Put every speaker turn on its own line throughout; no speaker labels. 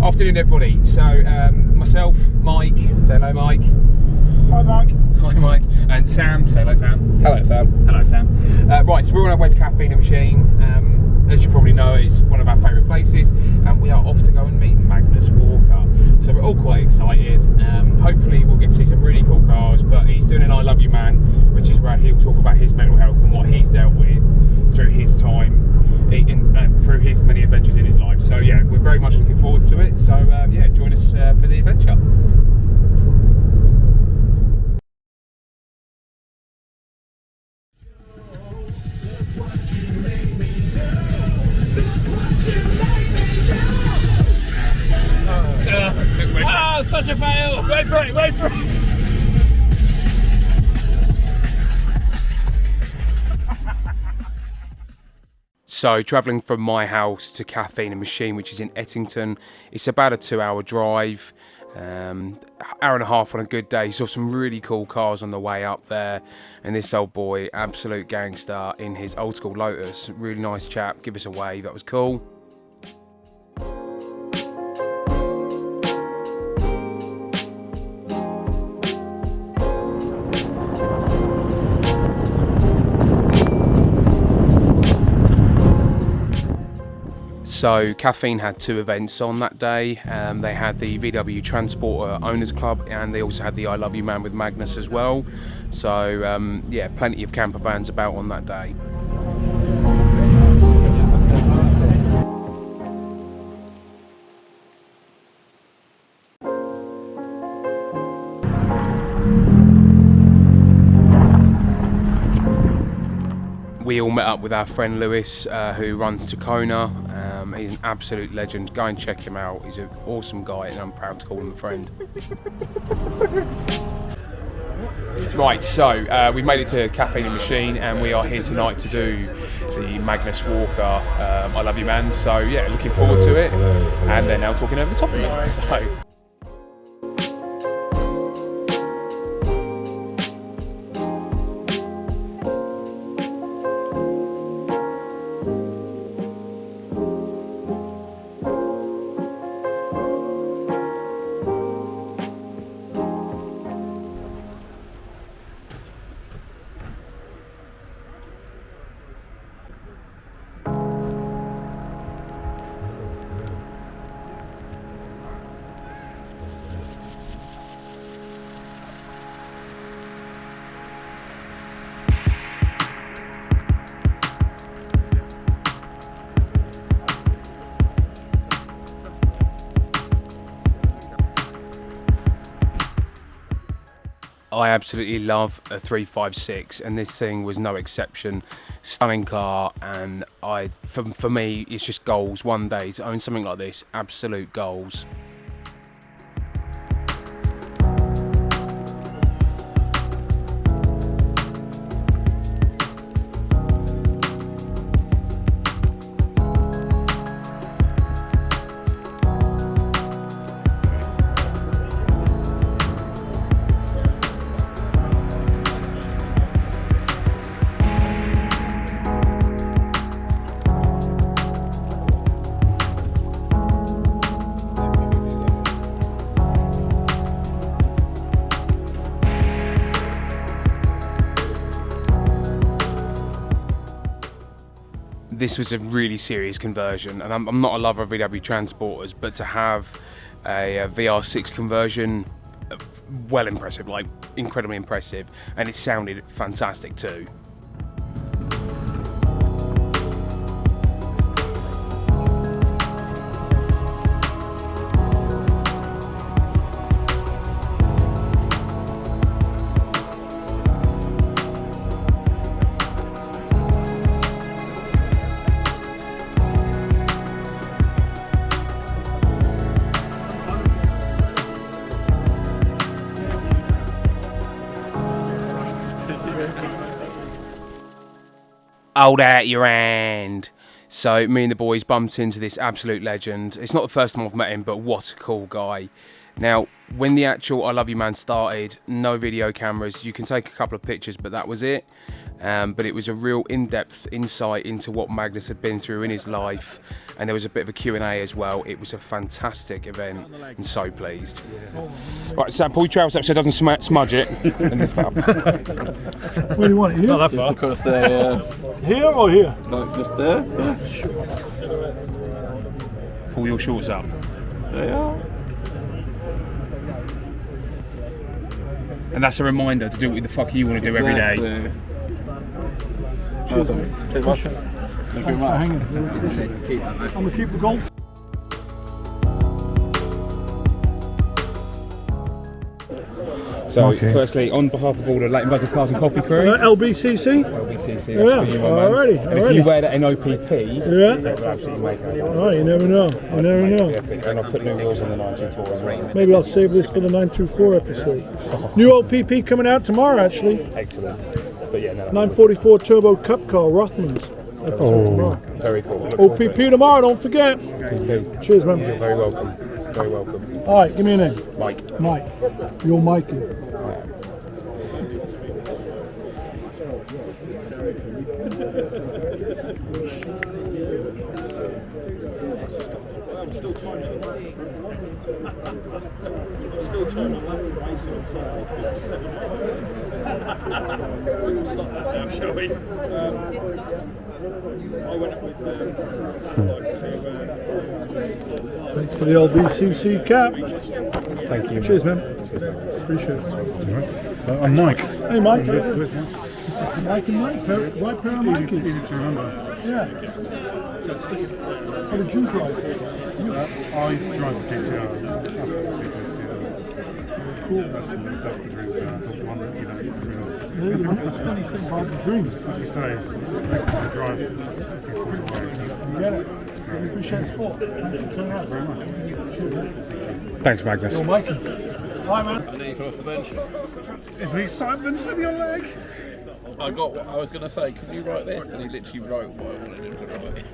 Afternoon, everybody. So, myself, Mike. Say hello, Mike.
Hi, Mike.
Hi, Mike. And Sam. Say hello, Sam.
Hello, Sam.
Hello, Sam. Right, so we're on our way to Caffeine and Machine. As you probably know, it's one of our favourite places, and we are off to go and meet Magnus Walker. So we're all quite excited. Hopefully, we'll get to see some really cool cars. But he's doing an I Love You Man, which is where he'll talk about his mental health and what he's dealt with through his time and through his many adventures in his life. So yeah, we're very much looking forward to it. So yeah, join us for the adventure.
Oh, such a fail! Wait for it, wait for it!
So, travelling from my house to Caffeine and Machine, which is in Ettington, it's about a 2-hour drive, hour and a half on a good day. Saw some really cool cars on the way up there, and this old boy, absolute gangster in his old school Lotus, really nice chap, give us a wave, that was cool. So Caffeine had 2 events on that day. They had the VW Transporter Owners Club, and they also had the I Love You Man with Magnus as well. So yeah, plenty of camper vans about on that day. We all met up with our friend Lewis, who runs Tacona. He's an absolute legend. Go and check him out. He's an awesome guy, and I'm proud to call him a friend. Right, so we've made it to Caffeine and Machine, and we are here tonight to do the Magnus Walker I Love You Man. So yeah, looking forward to it. And they're now talking over the top of me. So. I absolutely love a 356, and this thing was no exception. Stunning car, and for me, it's just goals. One day to own something like this, absolute goals. This was a really serious conversion, and I'm not a lover of VW Transporters, but to have a VR6 conversion, well impressive, like incredibly impressive, and it sounded fantastic too. Hold out your hand. So me and the boys bumped into this absolute legend. It's not the first time I've met him, but what a cool guy. Now, when the actual I Love You Man started, no video cameras. You can take a couple of pictures, but that was it. But it was a real in-depth insight into what Magnus had been through in his life, and there was a bit of a Q&A as well. It was a fantastic event, and so pleased. Right, Sam, pull your trousers up so it doesn't smudge it, and lift that up.
Where do you want it? Here?
Not that far. Because they,
Here or here?
like just there.
Pull your shorts up.
They are.
And that's a reminder to do what the fuck you want to do every day.
Cheers, mate. Cheers, mate. Thank you, mate.
Hanging. I'm going to keep the gold.
So, firstly, on behalf of all the Leighton Buzzard Cars and Coffee crew,
LBCC?
LBCC,
Yeah, alrighty.
and if you wear that in OPP,
Yeah.
that will absolutely make it.
Oh, you never know. You never know.
And I'll put new wheels on the 924 as well.
Maybe I'll save this for the 924 episode. New OPP coming out tomorrow, actually.
Excellent. But yeah, no,
944 Turbo Cup car, Rothmans. Episode tomorrow.
very cool. Look
OPP tomorrow, don't forget.
OPP.
Cheers, man.
You're very welcome. Very welcome.
All right, give me a name.
Mike.
Mike. You're Mikey. Thanks for the LBCC cap.
Thank you.
Cheers, man. Appreciate it.
I'm Mike.
Hey, Mike. Mike and Mike. Right pair of Mike.
Easy to remember.
Yeah. How did you drive?
I drive a GTR. Cool. That's the dream. The one that, you know,
That's the funny thing about the dream.
like you say, it's the drive just a few falls away. So
You get it. We appreciate the sport. Turn out very much.
Thanks, Magnus.
You're Mikey. Hi, man.
I need you off the bench.
the excitement with your leg.
I got what I was going to say. Can you write this? And he literally wrote what I wanted him to write.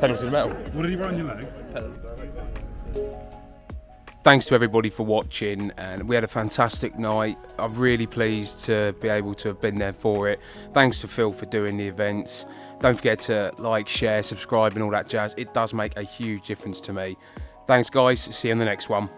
Pedal to the metal.
What did you write on your leg?
Thanks to everybody for watching, and we had a fantastic night. I'm really pleased to be able to have been there for it. Thanks to Phil for doing the events. Don't forget to like, share, subscribe and all that jazz. It does make a huge difference to me. Thanks guys, see you on the next one.